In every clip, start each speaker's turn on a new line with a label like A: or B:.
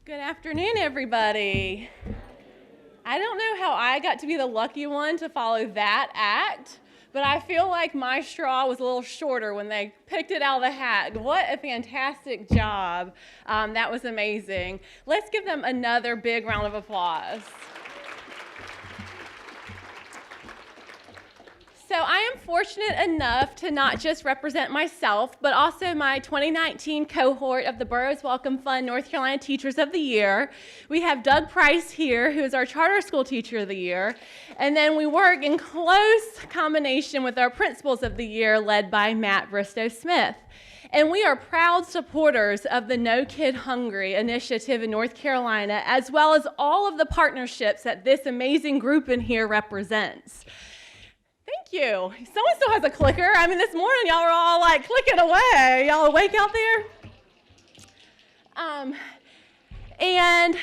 A: Good afternoon, everybody. I don't know how I got to be the lucky one to follow that act, but I feel like my straw was a little shorter when they picked it out of the hat. What a fantastic job. That was amazing. Let's give them another big round of applause. So I am fortunate enough to not just represent myself, but also my 2019 cohort of the Burroughs Wellcome Fund North Carolina Teachers of the Year. We have Doug Price here, who is our Charter School Teacher of the Year. And then we work in close combination with our Principals of the Year, led by Matt Bristow-Smith. And we are proud supporters of the No Kid Hungry initiative in North Carolina, as well as all of the partnerships that this amazing group in here represents. Thank you. Someone still has a clicker. I mean, this morning y'all were all like clicking away. Y'all awake out there? And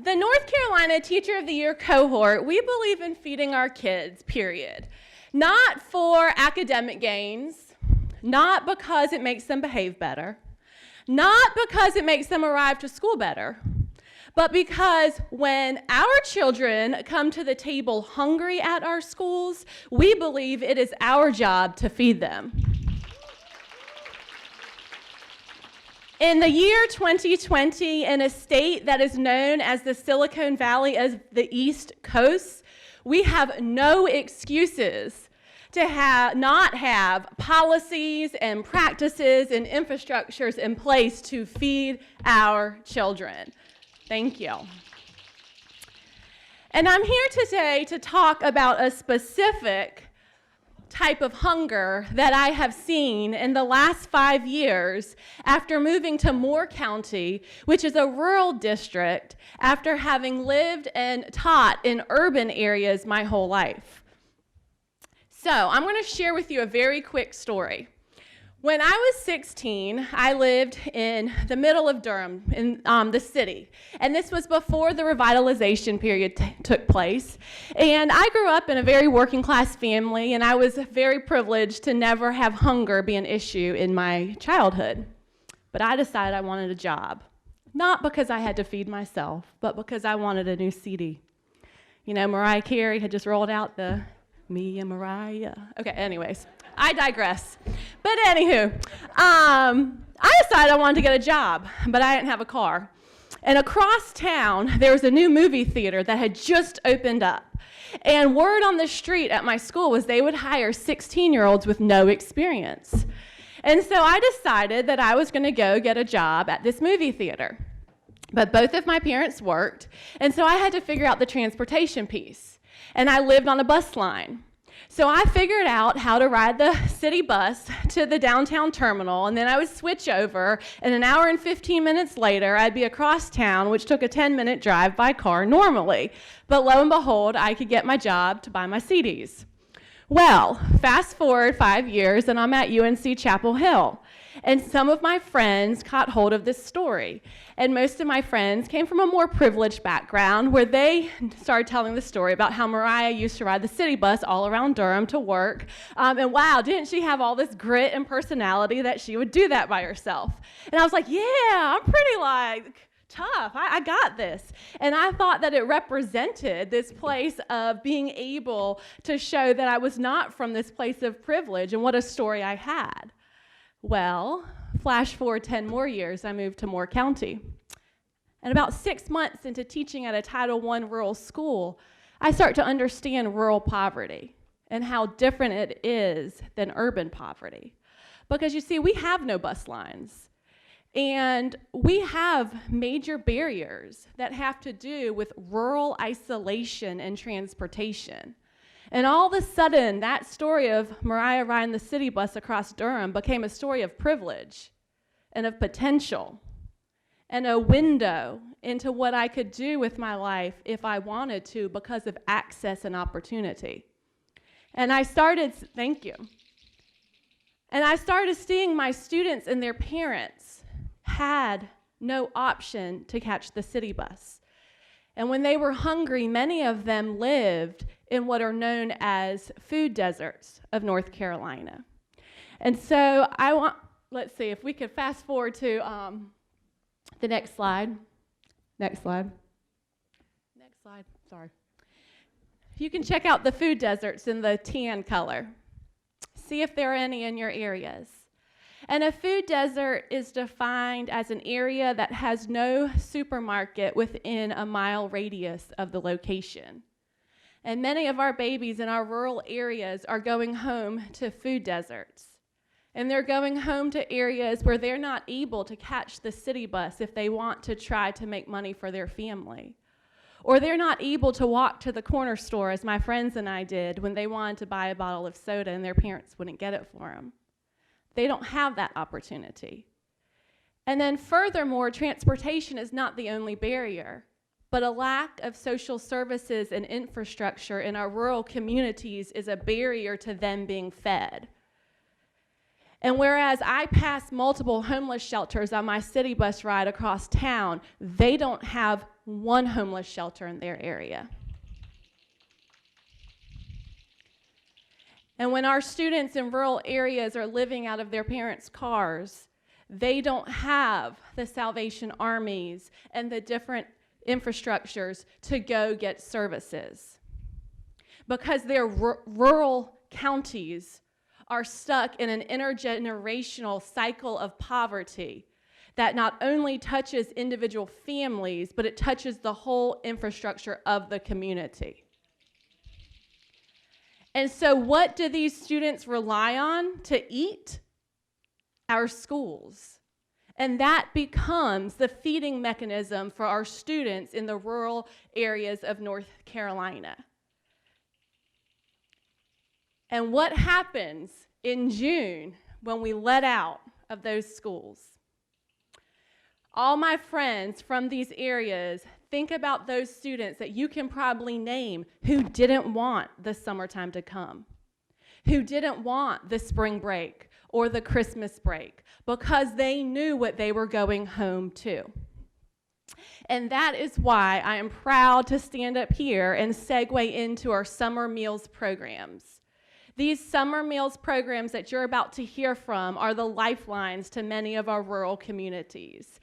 A: the North Carolina Teacher of the Year cohort, we believe in feeding our kids, period. Not for academic gains, not because it makes them behave better, not because it makes them arrive to school better, but because when our children come to the table hungry at our schools, we believe it is our job to feed them. In the year 2020, in a state that is known as the Silicon Valley of the East Coast, we have no excuses to not have policies and practices and infrastructures in place to feed our children. Thank you. And I'm here today to talk about a specific type of hunger that I have seen in the last 5 years after moving to Moore County, which is a rural district, after having lived and taught in urban areas my whole life. So I'm going to share with you a very quick story. When I was 16, I lived in the middle of Durham, in the city, and this was before the revitalization period took place. And I grew up in a very working class family, and I was very privileged to never have hunger be an issue in my childhood. But I decided I wanted a job, not because I had to feed myself, but because I wanted a new CD. You know, Mariah Carey had just rolled out the Me and Mariah. Okay, anyways. I digress. But anywho, I decided I wanted to get a job, but I didn't have a car. And across town, there was a new movie theater that had just opened up. And word on the street at my school was they would hire 16-year-olds with no experience. And so I decided that I was going to go get a job at this movie theater. But both of my parents worked, and so I had to figure out the transportation piece. And I lived on a bus line. So I figured out how to ride the city bus to the downtown terminal, and then I would switch over, and an hour and 15 minutes later, I'd be across town, which took a 10-minute drive by car normally. But lo and behold, I could get my job to buy my CDs. Well, fast forward 5 years, and I'm at UNC Chapel Hill. And some of my friends caught hold of this story. And most of my friends came from a more privileged background where they started telling the story about how Mariah used to ride the city bus all around Durham to work. And wow, didn't she have all this grit and personality that she would do that by herself? And I was like, yeah, I'm pretty tough. I got this. And I thought that it represented this place of being able to show that I was not from this place of privilege and what a story I had. Well, flash forward 10 more years, I moved to Moore County. And about 6 months into teaching at a Title I rural school, I start to understand rural poverty and how different it is than urban poverty. Because you see, we have no bus lines. And we have major barriers that have to do with rural isolation and transportation. And all of a sudden, that story of Mariah riding the city bus across Durham became a story of privilege and of potential and a window into what I could do with my life if I wanted to because of access and opportunity. And I started, thank you. And I started seeing my students and their parents had no option to catch the city bus. And when they were hungry, many of them lived in what are known as food deserts of North Carolina. And so let's see if we could fast forward to the next slide. Next slide. Next slide, sorry. You can check out the food deserts in the tan color. See if there are any in your areas. And a food desert is defined as an area that has no supermarket within a mile radius of the location. And many of our babies in our rural areas are going home to food deserts. And they're going home to areas where they're not able to catch the city bus if they want to try to make money for their family. Or they're not able to walk to the corner store, as my friends and I did, when they wanted to buy a bottle of soda and their parents wouldn't get it for them. They don't have that opportunity. And then furthermore, transportation is not the only barrier, but a lack of social services and infrastructure in our rural communities is a barrier to them being fed. And whereas I pass multiple homeless shelters on my city bus ride across town, they don't have one homeless shelter in their area. And when our students in rural areas are living out of their parents' cars, they don't have the Salvation Armies and the different infrastructures to go get services. Because their rural counties are stuck in an intergenerational cycle of poverty that not only touches individual families, but it touches the whole infrastructure of the community. And so what do these students rely on to eat? Our schools. And that becomes the feeding mechanism for our students in the rural areas of North Carolina. And what happens in June when we let out of those schools? All my friends from these areas, think about those students that you can probably name who didn't want the summertime to come, who didn't want the spring break or the Christmas break because they knew what they were going home to. And that is why I am proud to stand up here and segue into our summer meals programs. These summer meals programs that you're about to hear from are the lifelines to many of our rural communities.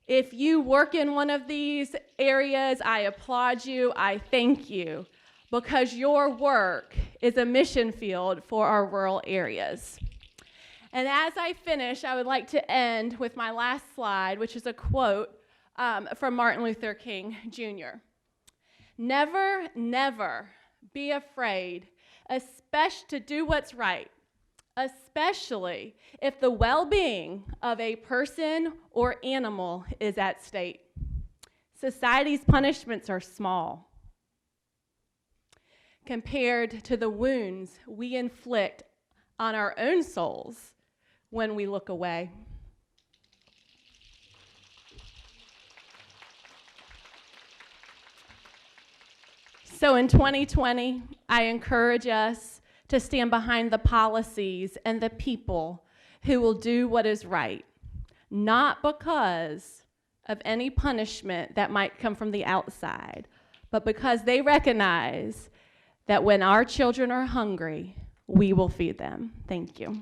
A: If you work in one of these areas, I applaud you, I thank you, because your work is a mission field for our rural areas. And as I finish, I would like to end with my last slide, which is a quote from Martin Luther King Jr. Never, never be afraid to do what's right, especially if the well-being of a person or animal is at stake. Society's punishments are small compared to the wounds we inflict on our own souls when we look away. So in 2020, I encourage us to stand behind the policies and the people who will do what is right, not because of any punishment that might come from the outside, but because they recognize that when our children are hungry, we will feed them. Thank you.